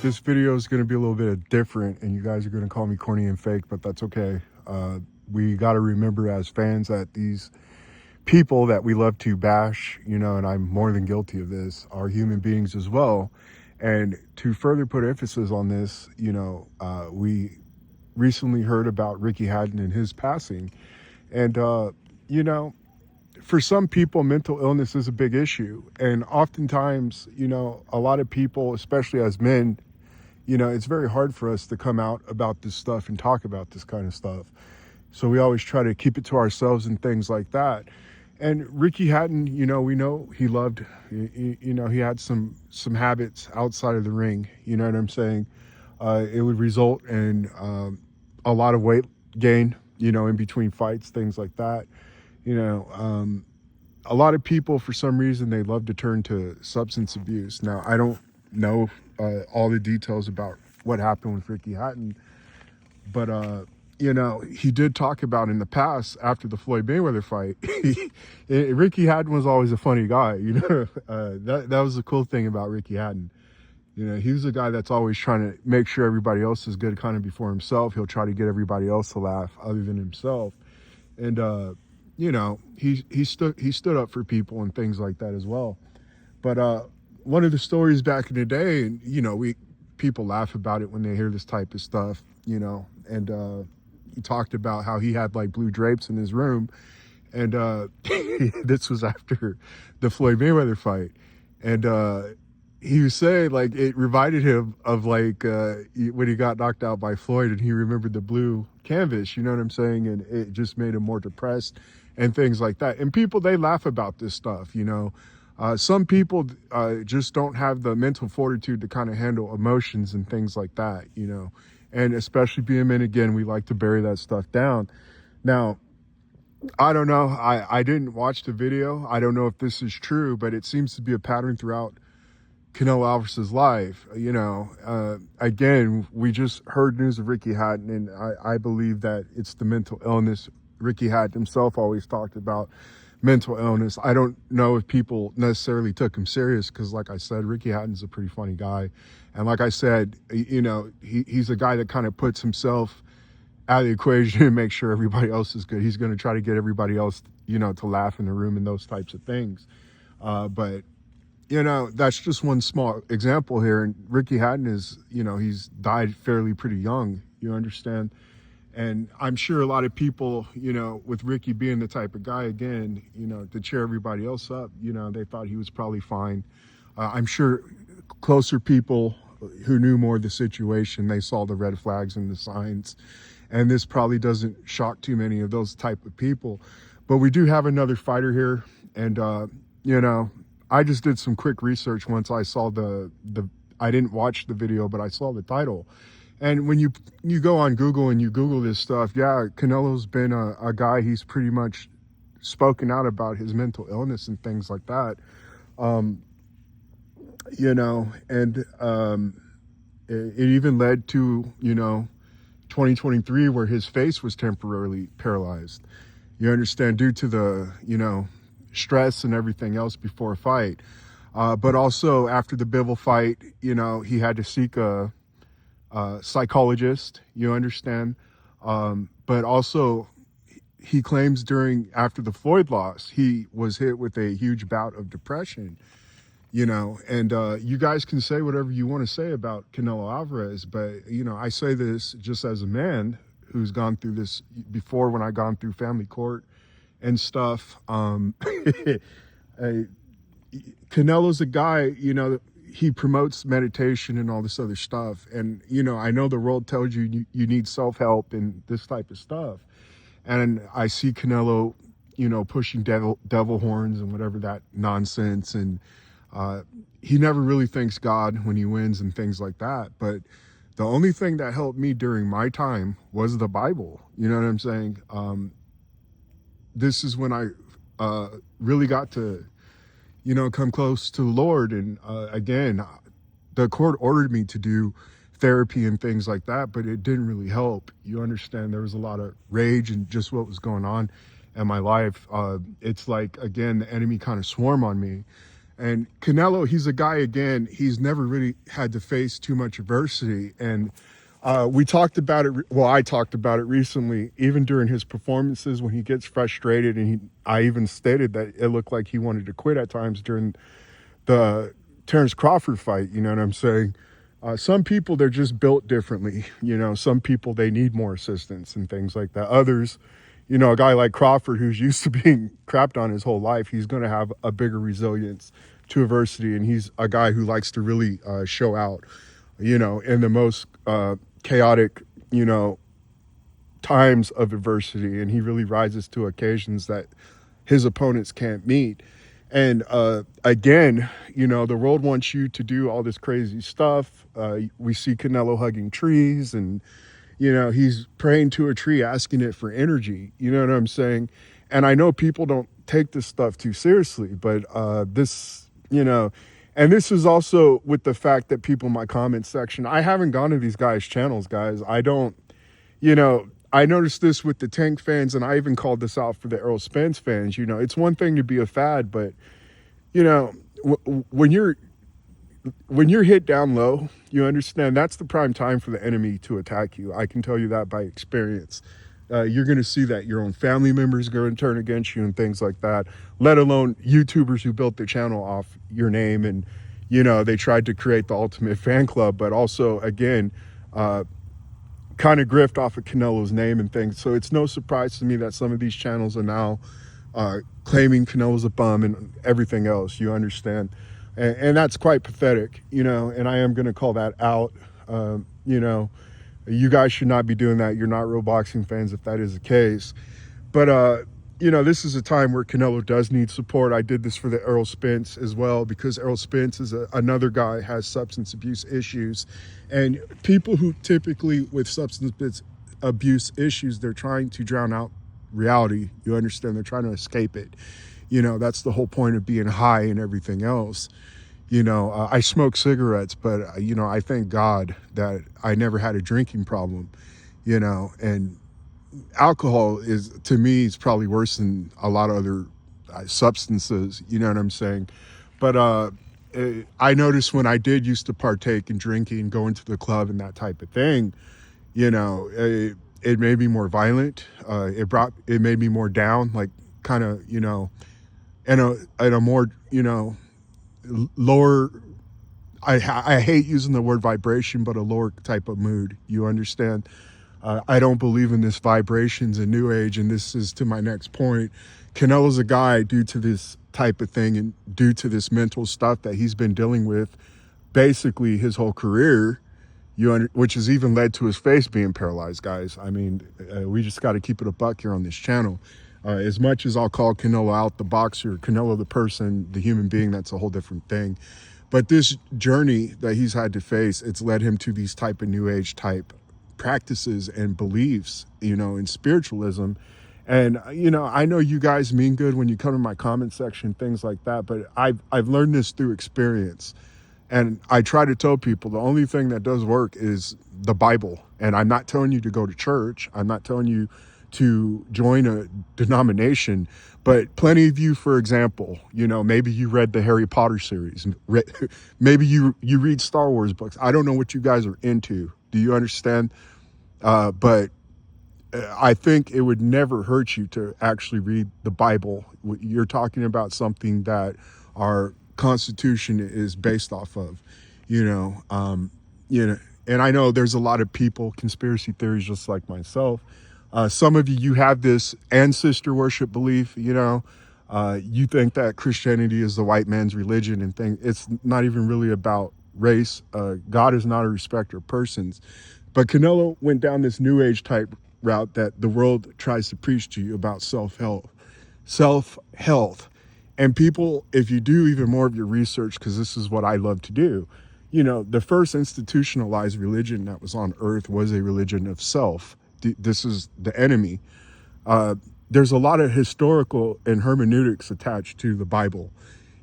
This video is going to be a little bit different, and you guys are going to call me corny and fake, but that's okay. We got to remember as fans that these people that we love to bash, and I'm more than guilty of this, are human beings as well. And to further put emphasis on this, we recently heard about Ricky Hatton and his passing. And, for some people, mental illness is a big issue. And oftentimes, a lot of people, especially as men, it's very hard for us to come out about this stuff and talk about this kind of stuff. So we always try to keep it to ourselves and things like that. And Ricky Hatton, we know he loved, he had some habits outside of the ring, you know what I'm saying? It would result in a lot of weight gain, in between fights, things like that. A lot of people, for some reason, they love to turn to substance abuse. Now, I don't know all the details about what happened with Ricky Hatton, but he did talk about in the past, after the Floyd Mayweather fight, Ricky Hatton was always a funny guy. That was the cool thing about Ricky Hatton. He was a guy that's always trying to make sure everybody else is good kind of before himself. He'll try to get everybody else to laugh other than himself. And he stood up for people and things like that as well. But one of the stories back in the day, and people laugh about it when they hear this type of stuff, and he talked about how he had like blue drapes in his room, and this was after the Floyd Mayweather fight, and he was saying like it reminded him of like when he got knocked out by Floyd, and he remembered the blue canvas, you know what I'm saying, and it just made him more depressed and things like that. And people, they laugh about this stuff, some people just don't have the mental fortitude to kind of handle emotions and things like that, and especially being men, again, we like to bury that stuff down. Now, I don't know, I didn't watch the video. I don't know if this is true, but it seems to be a pattern throughout Canelo Alvarez's life. Again, we just heard news of Ricky Hatton, and I believe that it's the mental illness. Ricky Hatton himself always talked about mental illness. I don't know if people necessarily took him serious because, like I said, Ricky Hatton's a pretty funny guy. And like I said, he's a guy that kind of puts himself out of the equation and makes sure everybody else is good. He's going to try to get everybody else, to laugh in the room and those types of things. But that's just one small example here. And Ricky Hatton is, he's died fairly pretty young, you understand? And I'm sure a lot of people, with Ricky being the type of guy, again, to cheer everybody else up, they thought he was probably fine. I'm sure closer people who knew more of the situation, they saw the red flags and the signs. And this probably doesn't shock too many of those type of people. But we do have another fighter here. And, I just did some quick research once I saw I didn't watch the video, but I saw the title. And when you go on Google and you Google this stuff, yeah, Canelo's been a guy, he's pretty much spoken out about his mental illness and things like that. It even led to, 2023 where his face was temporarily paralyzed. You understand, due to the, stress and everything else before a fight. But also after the Bivol fight, he had to seek a psychologist, you understand? But also he claims after the Floyd loss, he was hit with a huge bout of depression, and you guys can say whatever you want to say about Canelo Alvarez, but, I say this just as a man who's gone through this before when I gone through family court and stuff. Canelo's a guy, he promotes meditation and all this other stuff. And, I know the world tells you need self-help and this type of stuff. And I see Canelo, pushing devil horns and whatever that nonsense. And he never really thanks God when he wins and things like that. But the only thing that helped me during my time was the Bible. You know what I'm saying? This is when I really got to, come close to the Lord. And again, the court ordered me to do therapy and things like that, but it didn't really help. You understand, there was a lot of rage and just what was going on in my life. It's like, again, the enemy kind of swarmed on me. And Canelo, he's a guy, again, he's never really had to face too much adversity. And we talked about it, well, I talked about it recently, even during his performances when he gets frustrated. And I even stated that it looked like he wanted to quit at times during the Terrence Crawford fight. You know what I'm saying? Some people, they're just built differently. You know, some people, they need more assistance and things like that. Others, you know, a guy like Crawford, who's used to being crapped on his whole life, he's going to have a bigger resilience to adversity. And he's a guy who likes to really show out, you know, in the most chaotic, you know, times of adversity. And he really rises to occasions that his opponents can't meet. And again, you know, the world wants you to do all this crazy stuff. We see Canelo hugging trees, and, you know, he's praying to a tree, asking it for energy. You know what I'm saying? And I know people don't take this stuff too seriously, but this, you know, and this is also with the fact that people in my comment section, I haven't gone to these guys' channels, guys. I don't, you know, I noticed this with the Tank fans, and I even called this out for the Errol Spence fans. You know, it's one thing to be a fad, but, you know, when you're hit down low, you understand that's the prime time for the enemy to attack you. I can tell you that by experience. You're going to see that your own family members are going to turn against you and things like that, let alone YouTubers who built their channel off your name. And, you know, they tried to create the ultimate fan club, but also, again, kind of grift off of Canelo's name and things. So it's no surprise to me that some of these channels are now claiming Canelo's a bum and everything else, you understand? And that's quite pathetic, you know, and I am going to call that out. You know, you guys should not be doing that. You're not real boxing fans if that is the case. But, you know, this is a time where Canelo does need support. I did this for the Errol Spence as well, because Errol Spence is another guy who has substance abuse issues. And people who typically with substance abuse issues, they're trying to drown out reality. You understand? They're trying to escape it. You know, that's the whole point of being high and everything else. You know, I smoke cigarettes, but, you know, I thank God that I never had a drinking problem, you know, and alcohol is, to me, is probably worse than a lot of other substances, you know what I'm saying? But I noticed when I did used to partake in drinking, going to the club and that type of thing, you know, it made me more violent. It made me more down, like kind of, you know, in a more, you know, lower, I hate using the word vibration, but a lower type of mood, you understand? I don't believe in this vibrations and new age, and this is to my next point. Canelo's a guy, due to this type of thing and due to this mental stuff that he's been dealing with basically his whole career, which has even led to his face being paralyzed, guys. I mean, we just got to keep it a buck here on this channel. As much as I'll call Canelo out the boxer, Canelo the person, the human being, that's a whole different thing. But this journey that he's had to face, it's led him to these type of new age type practices and beliefs, you know, in spiritualism. And, you know, I know you guys mean good when you come to my comment section, things like that, but I've learned this through experience. And I try to tell people the only thing that does work is the Bible. And I'm not telling you to go to church. I'm not telling you to join a denomination, but plenty of you, for example, you know, maybe you read the Harry Potter series, maybe you read Star Wars books. I don't know what you guys are into. Do you understand? But I think it would never hurt you to actually read the Bible. You're talking about something that our Constitution is based off of, you know, and I know there's a lot of people, conspiracy theories, just like myself. Some of you have this ancestor worship belief, you know, you think that Christianity is the white man's religion and thing. It's not even really about race. God is not a respecter of persons. But Canelo went down this new age type route that the world tries to preach to you about self-health. And people, if you do even more of your research, because this is what I love to do, you know, the first institutionalized religion that was on earth was a religion of self. This is the enemy. There's a lot of historical and hermeneutics attached to the Bible.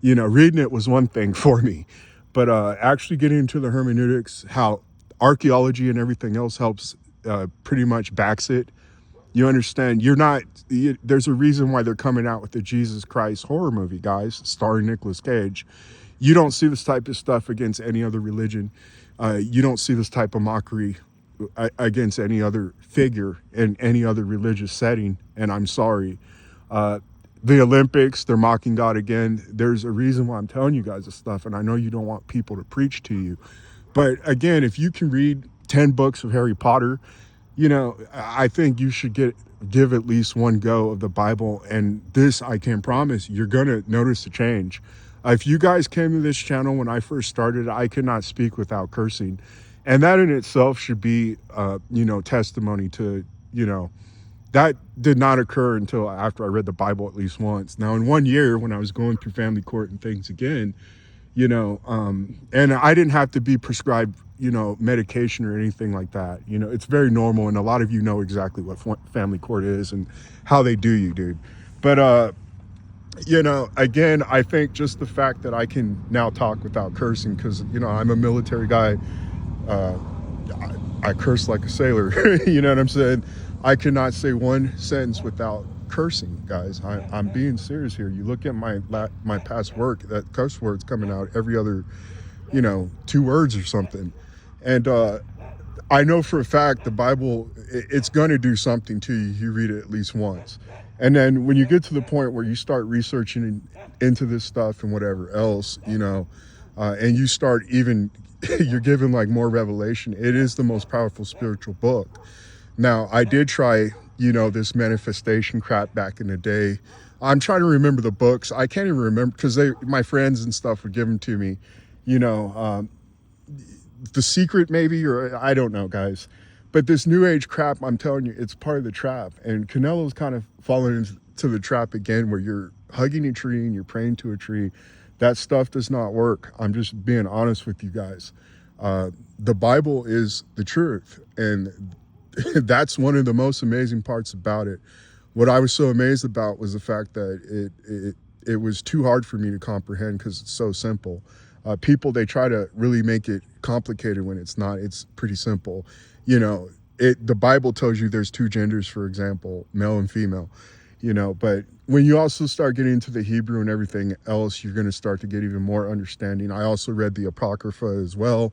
You know, reading it was one thing for me, but actually getting into the hermeneutics, how archaeology and everything else helps, pretty much backs it. You understand? There's a reason why they're coming out with the Jesus Christ horror movie, guys, starring Nicolas Cage. You don't see this type of stuff against any other religion. You don't see this type of mockery against any other figure in any other religious setting. And I'm sorry. Uh, the Olympics, they're mocking God again. There's a reason why I'm telling you guys this stuff. And I know you don't want people to preach to you. But again, if you can read 10 books of Harry Potter, I think you should give at least one go of the Bible. And this, I can promise, you're going to notice a change. If you guys came to this channel when I first started, I could not speak without cursing. And that in itself should be, testimony to, that did not occur until after I read the Bible at least once. Now, in 1 year, when I was going through family court and things again, and I didn't have to be prescribed, medication or anything like that. It's very normal. And a lot of you know exactly what family court is and how they do you, dude. But, again, I think just the fact that I can now talk without cursing, because, I'm a military guy. I curse like a sailor. You know what I'm saying? I cannot say one sentence without cursing, guys. I'm being serious here. You look at my past work, that curse word's coming out every other, 2 words or something. And I know for a fact the Bible, it's going to do something to you. You read it at least once. And then when you get to the point where you start researching into this stuff and whatever else, and you start even, you're given like more revelation. It is the most powerful spiritual book. Now, I did try, this manifestation crap back in the day. I'm trying to remember the books. I can't even remember because my friends and stuff would give them to me, The Secret maybe, or I don't know, guys. But this new age crap, I'm telling you, it's part of the trap. And Canelo's kind of fallen into the trap again, where you're hugging a tree and you're praying to a tree. That stuff does not work. I'm just being honest with you guys. The Bible is the truth. And that's one of the most amazing parts about it. What I was so amazed about was the fact that it was too hard for me to comprehend because it's so simple. People, they try to really make it complicated when it's not. It's pretty simple. The Bible tells you there's 2 genders, for example, male and female, but when you also start getting into the Hebrew and everything else, you're going to start to get even more understanding. I also read the Apocrypha as well,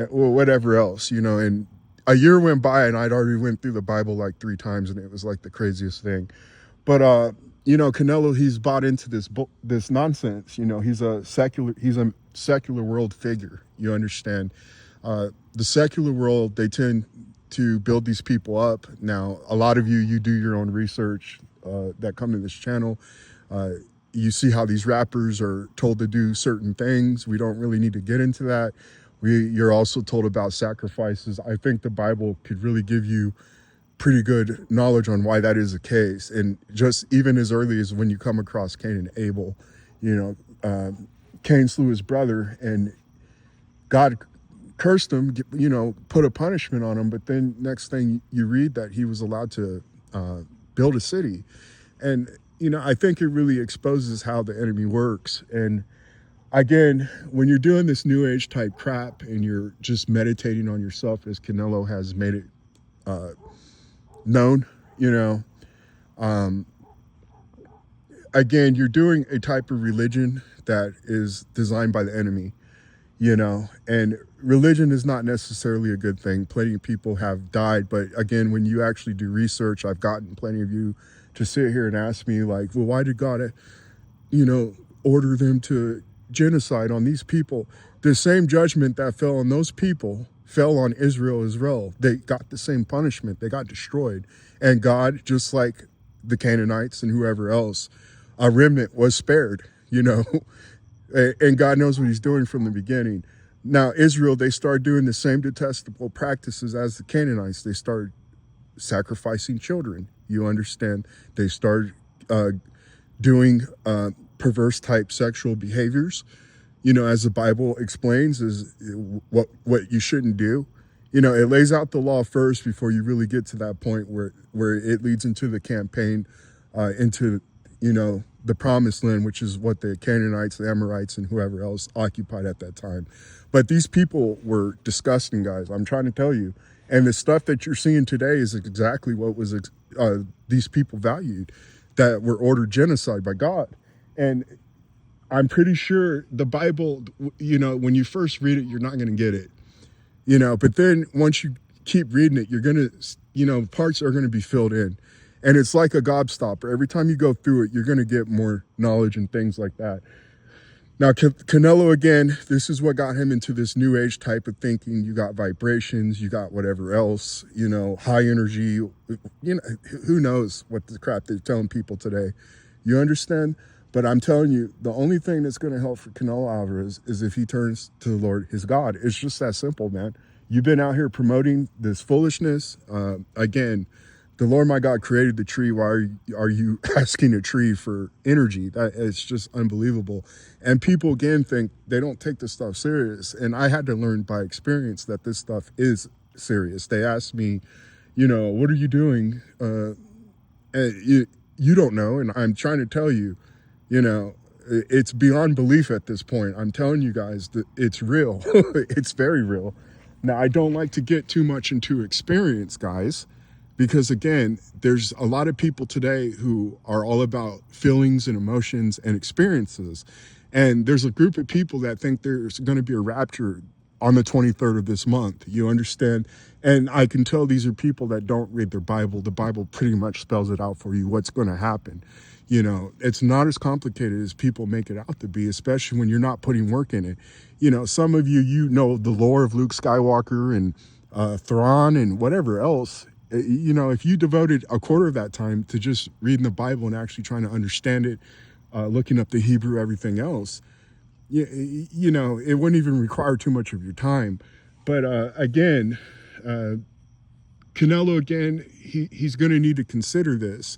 or whatever else, and a year went by and I'd already went through the Bible like 3 times and it was like the craziest thing. But, Canelo, he's bought into this nonsense. He's a secular world figure. You understand? The secular world, they tend to build these people up. Now, a lot of you do your own research that come to this channel. You see how these rappers are told to do certain things. We don't really need to get into that. You're also told about sacrifices. I think the Bible could really give you pretty good knowledge on why that is the case. And just even as early as when you come across Cain and Abel, Cain slew his brother and God cursed him, put a punishment on him. But then next thing you read that he was allowed to build a city. And, I think it really exposes how the enemy works. And again, when you're doing this new age type crap and you're just meditating on yourself, as Canelo has made it known, again, you're doing a type of religion that is designed by the enemy, and religion is not necessarily a good thing. Plenty of people have died. But again, when you actually do research, I've gotten plenty of you to sit here and ask me like, well, why did God, order them to genocide on these people? The same judgment that fell on those people fell on Israel as well. They got the same punishment. They got destroyed. And God, just like the Canaanites and whoever else, a remnant was spared, and God knows what he's doing from the beginning. Now, Israel, they started doing the same detestable practices as the Canaanites. They started sacrificing children. You understand? They started doing perverse type sexual behaviors, as the Bible explains, is what you shouldn't do. It lays out the law first before you really get to that point where it leads into the campaign, into, the promised land, which is what the Canaanites, the Amorites, and whoever else occupied at that time. But these people were disgusting, guys. I'm trying to tell you. And the stuff that you're seeing today is exactly what was these people valued, that were ordered genocide by God. And I'm pretty sure the Bible, when you first read it, you're not going to get it, but then once you keep reading it, you're going to, parts are going to be filled in. And it's like a gobstopper. Every time you go through it, you're going to get more knowledge and things like that. Now, Canelo, again, this is what got him into this new age type of thinking. You got vibrations, you got whatever else, high energy, who knows what the crap they're telling people today. You understand? But I'm telling you, the only thing that's going to help for Canelo Alvarez is if he turns to the Lord, his God. It's just that simple, man. You've been out here promoting this foolishness. Again, the Lord my God created the tree. Why are you asking a tree for energy? It's just unbelievable. And people, again, think they don't take this stuff serious. And I had to learn by experience that this stuff is serious. They asked me, what are you doing? And you don't know. And I'm trying to tell you, it's beyond belief at this point. I'm telling you guys that it's real. It's very real. Now, I don't like to get too much into experience, guys, because again, there's a lot of people today who are all about feelings and emotions and experiences. And there's a group of people that think there's going to be a rapture on the 23rd of this month. You understand? And I can tell these are people that don't read their Bible. The Bible pretty much spells it out for you, what's going to happen. It's not as complicated as people make it out to be, especially when you're not putting work in it. Some of you, the lore of Luke Skywalker and Thrawn and whatever else. If you devoted a quarter of that time to just reading the Bible and actually trying to understand it, looking up the Hebrew, everything else, it wouldn't even require too much of your time. But again, Canelo, again, he's going to need to consider this.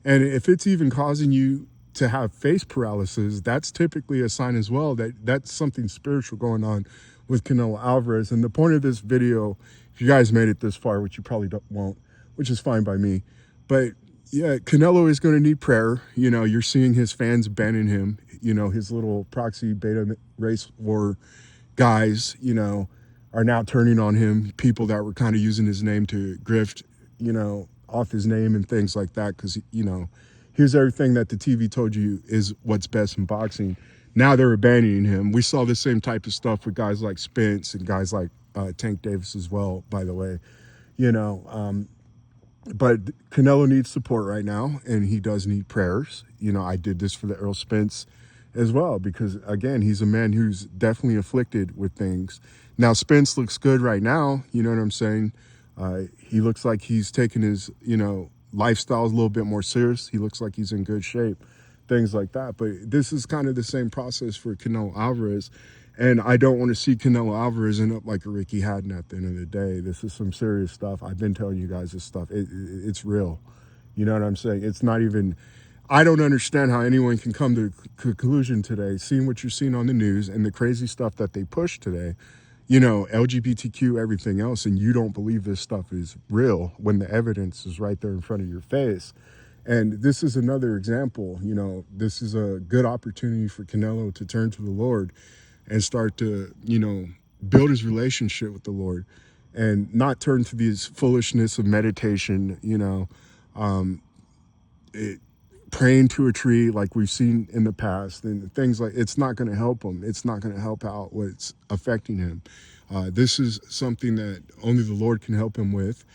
And if it's even causing you to have face paralysis, that's typically a sign as well that that's something spiritual going on with Canelo Alvarez. And the point of this video, if you guys made it this far, which you probably won't, which is fine by me, but yeah, Canelo is going to need prayer. You're seeing his fans banning him. His little proxy beta race war guys, are now turning on him. People that were kind of using his name to grift, off his name and things like that. Because, here's everything that the TV told you is what's best in boxing. Now they're abandoning him. We saw the same type of stuff with guys like Spence and guys like Tank Davis as well, by the way. But Canelo needs support right now, and he does need prayers. I did this for the Earl Spence as well, because, again, he's a man who's definitely afflicted with things. Now, Spence looks good right now, you know what I'm saying? He looks like he's taking his, lifestyle a little bit more serious. He looks like he's in good shape, things like that. But this is kind of the same process for Canelo Alvarez. And I don't want to see Canelo Alvarez end up like a Ricky Hatton at the end of the day. This is some serious stuff. I've been telling you guys this stuff. It's real. You know what I'm saying? It's not even... I don't understand how anyone can come to a conclusion today, seeing what you're seeing on the news and the crazy stuff that they push today, LGBTQ, everything else, and you don't believe this stuff is real when the evidence is right there in front of your face. And this is another example. This is a good opportunity for Canelo to turn to the Lord and start to, build his relationship with the Lord and not turn to these foolishness of meditation, praying to a tree like we've seen in the past and things like. It's not going to help him. It's not going to help out what's affecting him. This is something that only the Lord can help him with,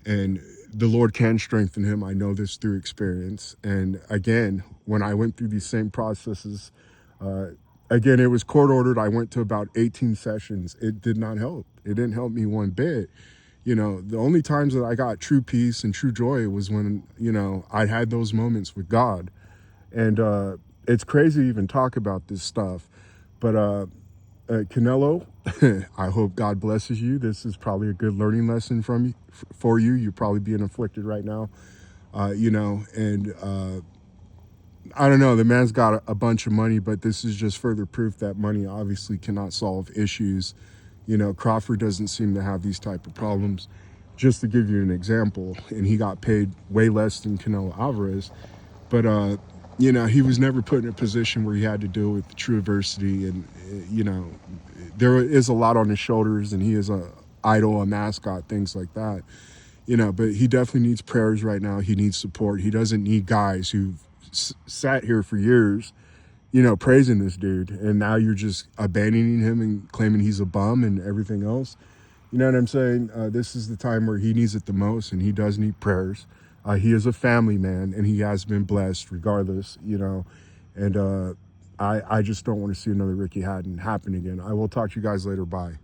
and the Lord can strengthen him. I know this through experience. And again, when I went through these same processes, again, it was court ordered. I went to about 18 sessions. It did not help. It didn't help me one bit. The only times that I got true peace and true joy was when, I had those moments with God. And it's crazy to even talk about this stuff. But Canelo, I hope God blesses you. This is probably a good learning lesson for you. You're probably being afflicted right now, and I don't know. The man's got a bunch of money, but this is just further proof that money obviously cannot solve issues. Crawford doesn't seem to have these type of problems. Just to give you an example, and he got paid way less than Canelo Alvarez, but he was never put in a position where he had to deal with true adversity, and there is a lot on his shoulders, and he is a idol, a mascot, things like that. You know, but he definitely needs prayers right now. He needs support. He doesn't need guys who've sat here for years, you know, praising this dude, and now you're just abandoning him and claiming he's a bum and everything else. You know what I'm saying? This is the time where he needs it the most, and he does need prayers. He is a family man, and he has been blessed regardless, you know. And I just don't want to see another Ricky Hatton happen again. I will talk to you guys later. Bye.